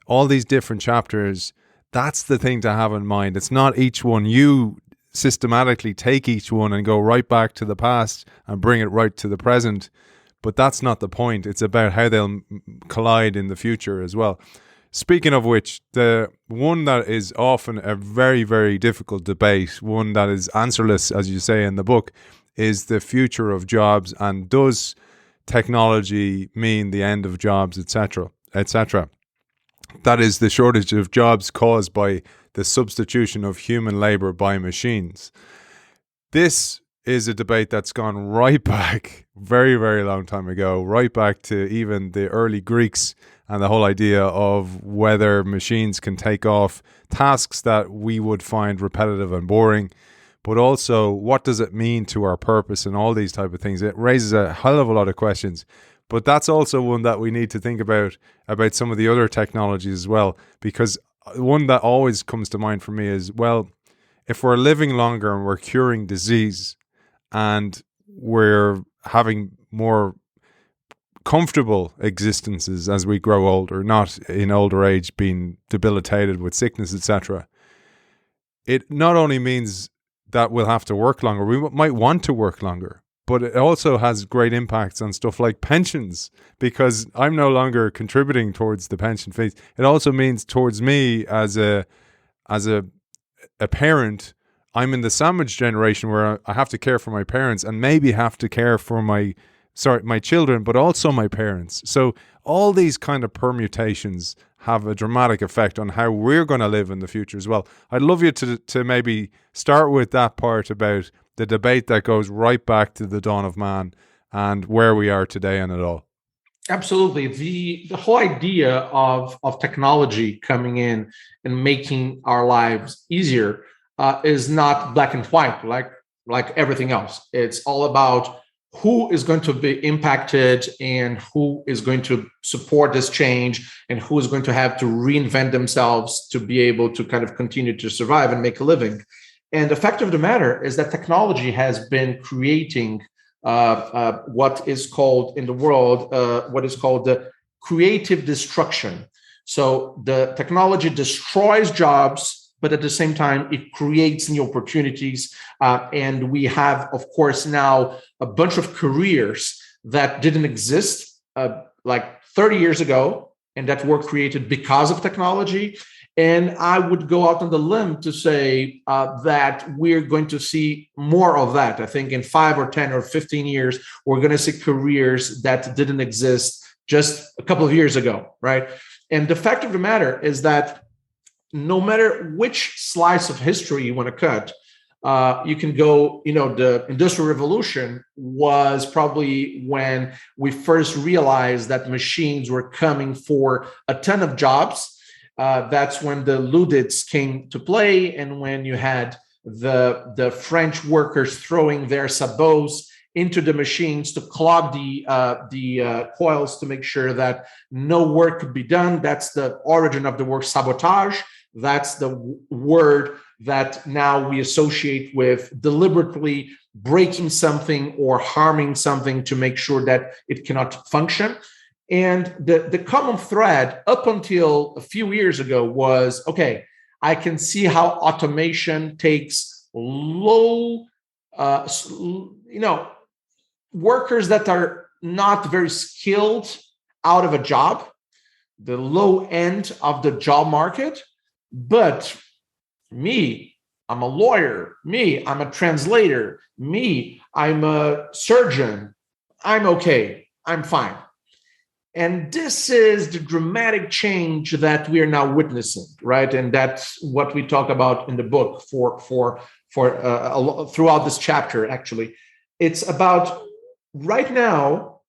Speaker 2: all these different chapters. That's the thing to have in mind. It's not each one. You systematically take each one and go right back to the past and bring it right to the present. But that's not the point. It's about how they'll collide in the future as well. Speaking of which, the one that is often a very, very difficult debate, one that is answerless, as you say in the book, is the future of jobs, and does technology mean the end of jobs, etc., etc. That is the shortage of jobs caused by the substitution of human labor by machines. This is a debate that's gone right back, very, very long time ago, right back to even the early Greeks, and the whole idea of whether machines can take off tasks that we would find repetitive and boring, but also what does it mean to our purpose and all these type of things. It raises a hell of a lot of questions, but that's also one that we need to think about some of the other technologies as well, because one that always comes to mind for me is, well, if we're living longer and we're curing disease and we're having more comfortable existences as we grow older, not in older age being debilitated with sickness, etc. It not only means that we'll have to work longer, we might want to work longer, but it also has great impacts on stuff like pensions, because I'm no longer contributing towards the pension fees. It also means towards me as a parent, I'm in the sandwich generation where I have to care for my parents and maybe have to care for my children, but also my parents. So all these kind of permutations have a dramatic effect on how we're going to live in the future as well. I'd love you to maybe start with that part about the debate that goes right back to the dawn of man and where we are today in it all.
Speaker 3: Absolutely. The whole idea of technology coming in and making our lives easier is not black and white like everything else. It's all about who is going to be impacted and who is going to support this change and who is going to have to reinvent themselves to be able to kind of continue to survive and make a living. And the fact of the matter is that technology has been creating what is called in the world, what is called the creative destruction. So the technology destroys jobs, but at the same time, it creates new opportunities. And we have, of course, now a bunch of careers that didn't exist like 30 years ago, and that were created because of technology. And I would go out on the limb to say that we're going to see more of that. I think in 5 or 10 or 15 years, we're going to see careers that didn't exist just a couple of years ago, right? And the fact of the matter is that no matter which slice of history you want to cut, you can go, the Industrial Revolution was probably when we first realized that machines were coming for a ton of jobs. That's when the Luddites came to play, and when you had the French workers throwing their sabots into the machines to clog the coils to make sure that no work could be done. That's the origin of the word sabotage. That's the word that now we associate with deliberately breaking something or harming something to make sure that it cannot function. And the common thread up until a few years ago was, okay, I can see how automation takes workers that are not very skilled out of a job, the low end of the job market. But me, I'm a lawyer. Me, I'm a translator. Me, I'm a surgeon. I'm okay. I'm fine. And this is the dramatic change that we are now witnessing, right? And that's what we talk about in the book for throughout this chapter, actually. It's about right now,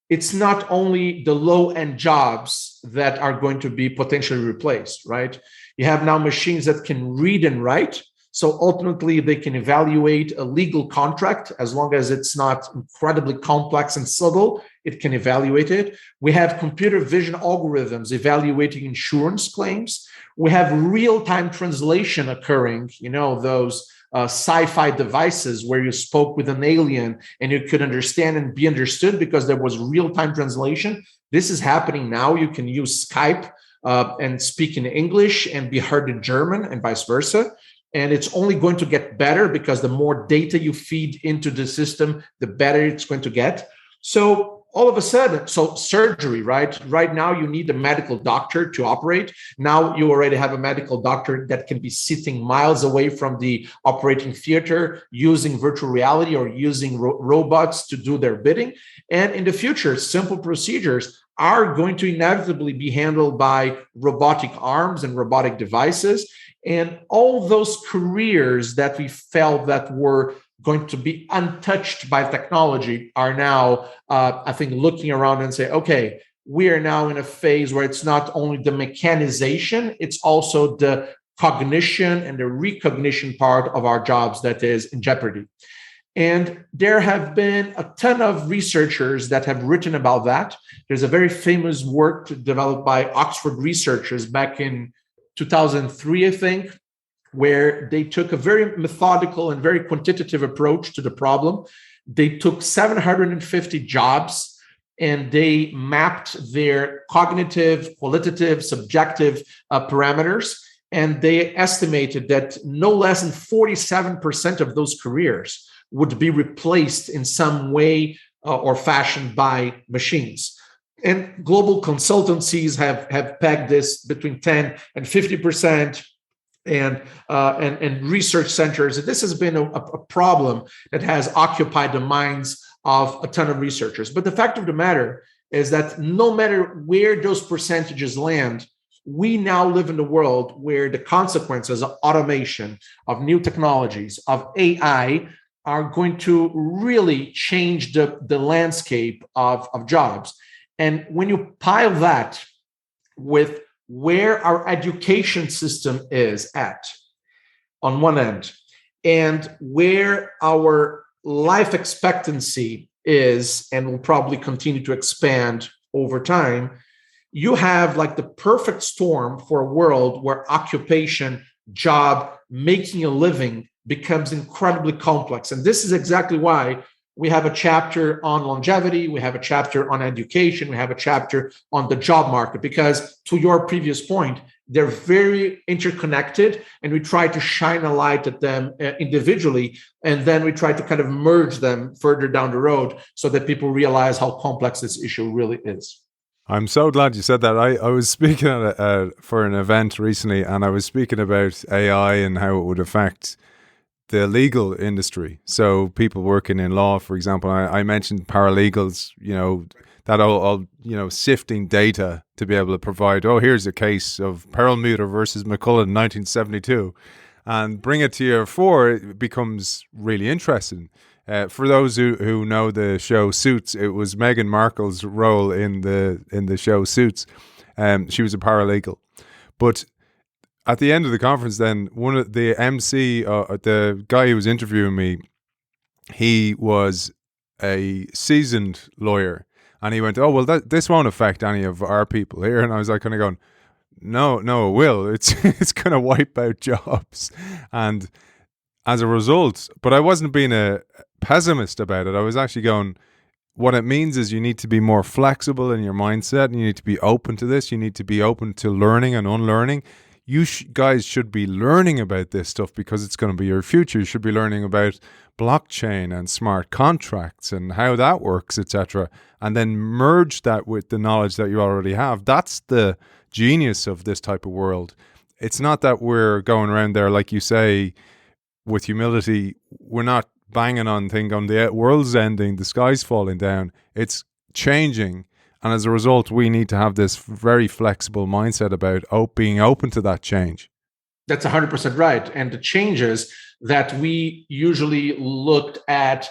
Speaker 3: it's not only the low-end jobs that are going to be potentially replaced, right? You have now machines that can read and write. So ultimately, they can evaluate a legal contract as long as it's not incredibly complex and subtle. It can evaluate it. We have computer vision algorithms evaluating insurance claims. We have real-time translation occurring, those sci-fi devices where you spoke with an alien and you could understand and be understood because there was real-time translation. This is happening now. You can use Skype and speak in English and be heard in German and vice versa. And it's only going to get better because the more data you feed into the system, the better it's going to get. So all of a sudden, surgery, right? Right now, you need a medical doctor to operate. Now you already have a medical doctor that can be sitting miles away from the operating theater using virtual reality or using robots to do their bidding. And in the future, simple procedures are going to inevitably be handled by robotic arms and robotic devices. And all those careers that we felt that were going to be untouched by technology are now, I think, looking around and say, okay, we are now in a phase where it's not only the mechanization, it's also the cognition and the recognition part of our jobs that is in jeopardy. And there have been a ton of researchers that have written about that. There's a very famous work developed by Oxford researchers back in 2003, I think, where they took a very methodical and very quantitative approach to the problem. They took 750 jobs and they mapped their cognitive, qualitative, subjective parameters. And they estimated that no less than 47% of those careers would be replaced in some way or fashion by machines. And global consultancies have pegged this between 10 and 50%. And research centers. This has been a problem that has occupied the minds of a ton of researchers. But the fact of the matter is that no matter where those percentages land, we now live in a world where the consequences of automation, of new technologies, of AI are going to really change the landscape of jobs. And when you pile that with where our education system is at on one end and where our life expectancy is and will probably continue to expand over time, you have like the perfect storm for a world where occupation, job, making a living becomes incredibly complex. And this is exactly why we have a chapter on longevity, we have a chapter on education, we have a chapter on the job market, because to your previous point, they're very interconnected and we try to shine a light at them individually. And then we try to kind of merge them further down the road so that people realize how complex this issue really is.
Speaker 2: I'm so glad you said that. I was speaking at for an event recently and I was speaking about AI and how it would affect the legal industry. So people working in law, for example, I mentioned paralegals, that all sifting data to be able to provide, here's a case of Perelmuter versus McCullen 1972 and bring it to your fore. It becomes really interesting. For those who know the show Suits, it was Meghan Markle's role in the show Suits. She was a paralegal. But at the end of the conference, then one of the MC, the guy who was interviewing me, he was a seasoned lawyer, and he went, "Oh well, this won't affect any of our people here." And I was like, kind of going, "No, it will. It's going to wipe out jobs." And as a result, but I wasn't being a pessimist about it. I was actually going, what it means is you need to be more flexible in your mindset, and you need to be open to this. You need to be open to learning and unlearning. You guys should be learning about this stuff because it's going to be your future. You should be learning about blockchain and smart contracts and how that works, etc. And then merge that with the knowledge that you already have. That's the genius of this type of world. It's not that we're going around there, like you say, with humility. We're not banging on the world's ending, the sky's falling down. It's changing. And as a result, we need to have this very flexible mindset about being open to that change.
Speaker 3: That's 100% right. And the changes that we usually looked at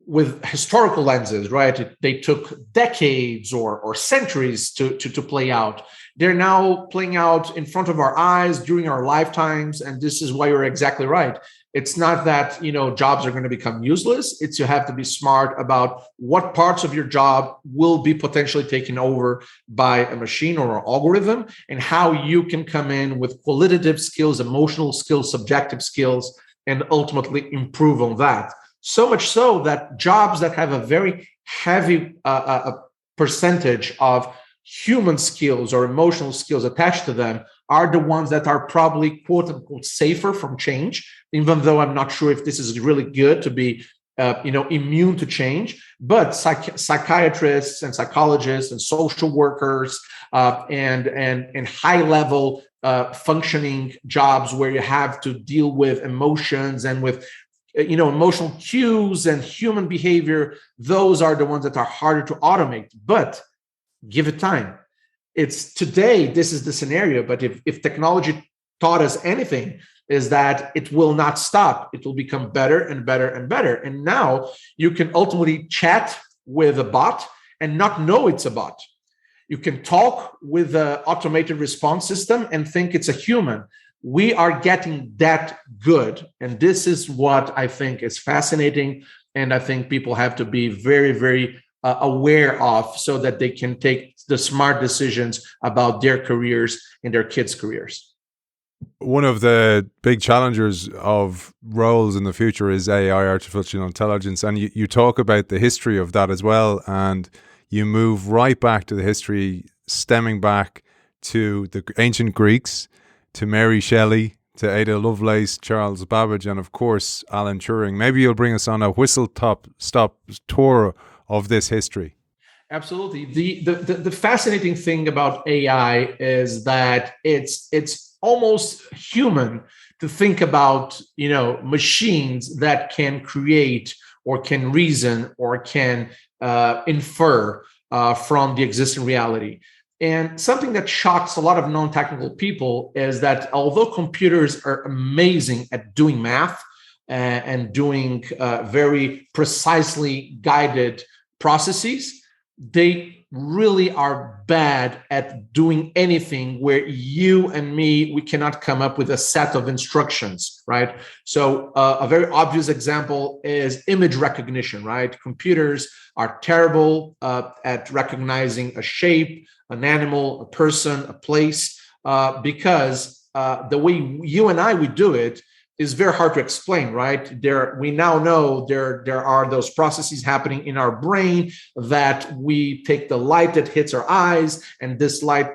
Speaker 3: with historical lenses, right? They took decades or centuries to play out. They're now playing out in front of our eyes during our lifetimes. And this is why you're exactly right. It's not that, jobs are going to become useless. It's you have to be smart about what parts of your job will be potentially taken over by a machine or an algorithm, and how you can come in with qualitative skills, emotional skills, subjective skills, and ultimately improve on that. So much so that jobs that have a very heavy percentage of human skills or emotional skills attached to them are the ones that are probably quote unquote safer from change, even though I'm not sure if this is really good to be immune to change. But psychiatrists and psychologists and social workers and high level functioning jobs where you have to deal with emotions and with emotional cues and human behavior, those are the ones that are harder to automate. But give it time. It's today, this is the scenario, but if technology taught us anything, is that it will not stop. It will become better and better and better. And now you can ultimately chat with a bot and not know it's a bot. You can talk with an automated response system and think it's a human. We are getting that good. And this is what I think is fascinating. And I think people have to be very, very aware of, so that they can take the smart decisions about their careers and their kids' careers.
Speaker 2: One of the big challengers of roles in the future is AI, artificial intelligence. And you talk about the history of that as well. And you move right back to the history, stemming back to the ancient Greeks, to Mary Shelley, to Ada Lovelace, Charles Babbage, and of course, Alan Turing. Maybe you'll bring us on a whistle-stop tour of this history.
Speaker 3: Absolutely. The fascinating thing about AI is that it's almost human to think about, machines that can create or can reason or can infer from the existing reality. And something that shocks a lot of non-technical people is that although computers are amazing at doing math and doing very precisely guided processes, they really are bad at doing anything where you and me, we cannot come up with a set of instructions, right? So a very obvious example is image recognition, right? Computers are terrible at recognizing a shape, an animal, a person, a place, because the way you and I would do it is very hard to explain, right? We now know there are those processes happening in our brain that we take the light that hits our eyes, and this light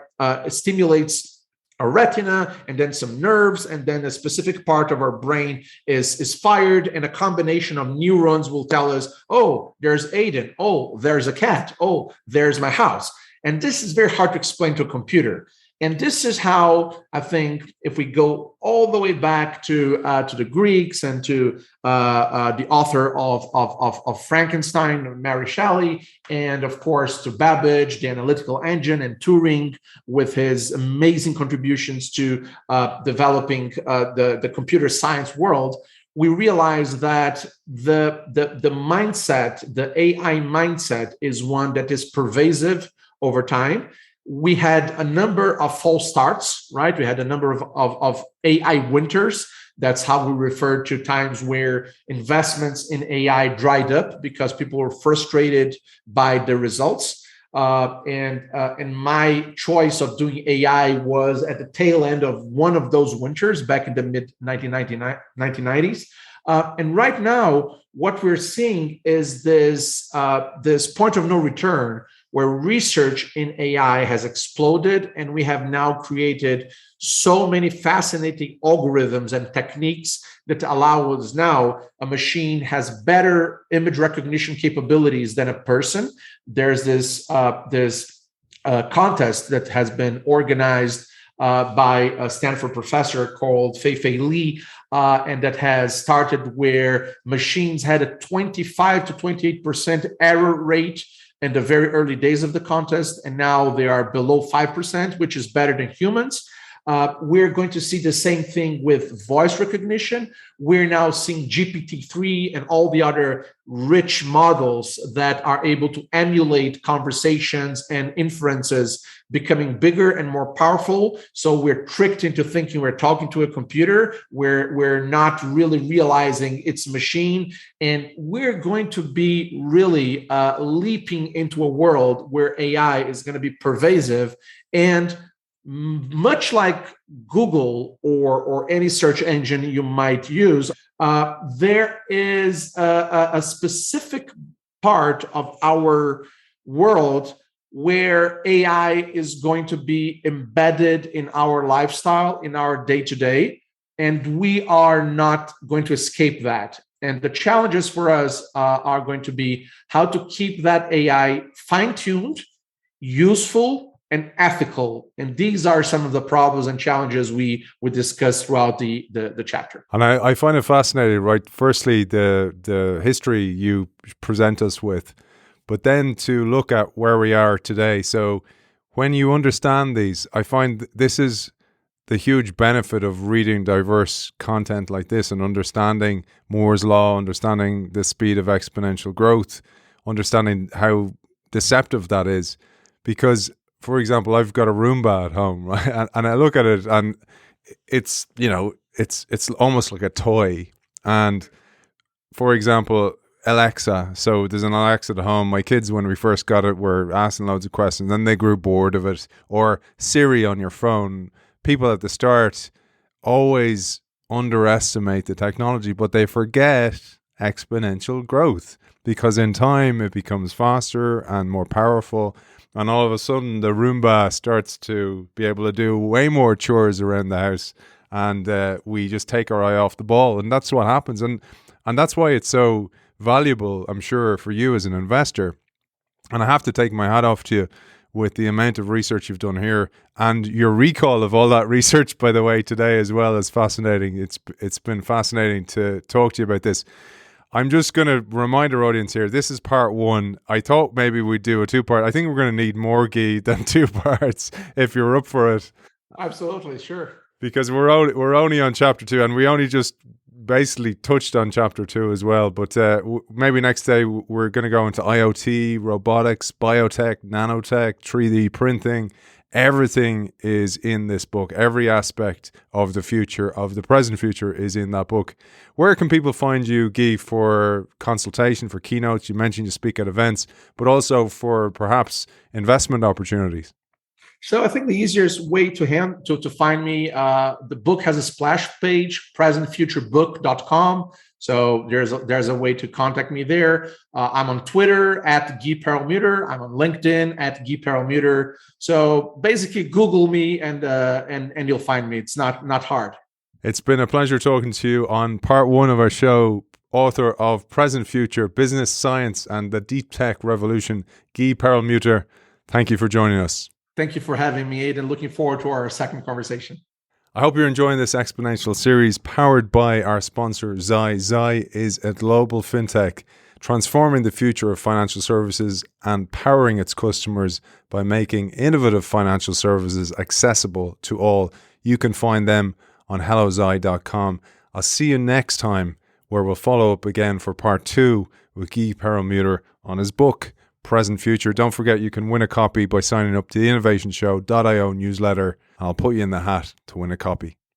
Speaker 3: stimulates our retina and then some nerves, and then a specific part of our brain is fired, and a combination of neurons will tell us, oh, there's Aidan, oh, there's a cat, oh, there's my house. And this is very hard to explain to a computer. And this is how I think, if we go all the way back to the Greeks and to the author of Frankenstein, Mary Shelley, and of course to Babbage, the analytical engine, and Turing with his amazing contributions to developing the computer science world, we realize that the mindset, the AI mindset, is one that is pervasive over time. We had a number of false starts, right? We had a number of AI winters. That's how we refer to times where investments in AI dried up because people were frustrated by the results. And my choice of doing AI was at the tail end of one of those winters back in the mid 1990s. And right now, what we're seeing is this point of no return, where research in AI has exploded, and we have now created so many fascinating algorithms and techniques that allow us now, a machine has better image recognition capabilities than a person. There's this contest that has been organized by a Stanford professor called Fei-Fei Li, and that has started where machines had a 25 to 28% error rate in the very early days of the contest, and now they are below 5%, which is better than humans. We're going to see the same thing with voice recognition. We're now seeing GPT-3 and all the other rich models that are able to emulate conversations and inferences becoming bigger and more powerful. So we're tricked into thinking we're talking to a computer. We're not really realizing it's a machine. And we're going to be really leaping into a world where AI is going to be pervasive. And much like Google or any search engine you might use, there is a specific part of our world where AI is going to be embedded in our lifestyle, in our day-to-day, and we are not going to escape that. And the challenges for us are going to be how to keep that AI fine-tuned, useful, and ethical. And these are some of the problems and challenges we would discuss throughout the chapter.
Speaker 2: And I find it fascinating, right? Firstly, the history you present us with, but then to look at where we are today. So when you understand these, I find this is the huge benefit of reading diverse content like this and understanding Moore's law, understanding the speed of exponential growth, understanding how deceptive that is. Because, for example, I've got a Roomba at home, right? And I look at it and it's, it's almost like a toy. And for example, Alexa. So there's an Alexa at home. My kids, when we first got it, were asking loads of questions. Then they grew bored of it. Or Siri on your phone. People at the start always underestimate the technology, but they forget exponential growth, because in time it becomes faster and more powerful. And all of a sudden the Roomba starts to be able to do way more chores around the house. And we just take our eye off the ball. And that's what happens. And that's why it's so valuable, I'm sure, for you as an investor. And I have to take my hat off to you with the amount of research you've done here, and your recall of all that research, by the way, today as well is fascinating. It's been fascinating to talk to you about this. I'm just going to remind our audience here, this is part one. I thought maybe we'd do a two-part. I think we're going to need more Guy than 2 parts if you're up for it.
Speaker 3: Absolutely, sure.
Speaker 2: Because we're only on chapter 2, and we only just basically touched on chapter 2 as well. But maybe next day we're going to go into IoT, robotics, biotech, nanotech, 3D printing. Everything is in this book. Every aspect of the future, of the present future, is in that book. Where can people find you, Guy, for consultation, for keynotes? You mentioned you speak at events, but also for perhaps investment opportunities.
Speaker 3: So I think the easiest way to find me, the book has a splash page, presentfuturebook.com. So there's a way to contact me there. I'm on Twitter at Guy Perelmuter. I'm on LinkedIn at Guy Perelmuter. So basically, Google me and you'll find me. It's not hard.
Speaker 2: It's been a pleasure talking to you on part 1 of our show. Author of Present Future, Business, Science, and the Deep Tech Revolution, Guy Perelmuter. Thank you for joining us.
Speaker 3: Thank you for having me, Aidan. Looking forward to our second conversation.
Speaker 2: I hope you're enjoying this exponential series powered by our sponsor, Zai. Zai is a global fintech transforming the future of financial services and powering its customers by making innovative financial services accessible to all. You can find them on hellozai.com. I'll see you next time, where we'll follow up again for part 2 with Guy Perelmuter on his book, Present Future. Don't forget, you can win a copy by signing up to the innovationshow.io newsletter. I'll put you in the hat to win a copy.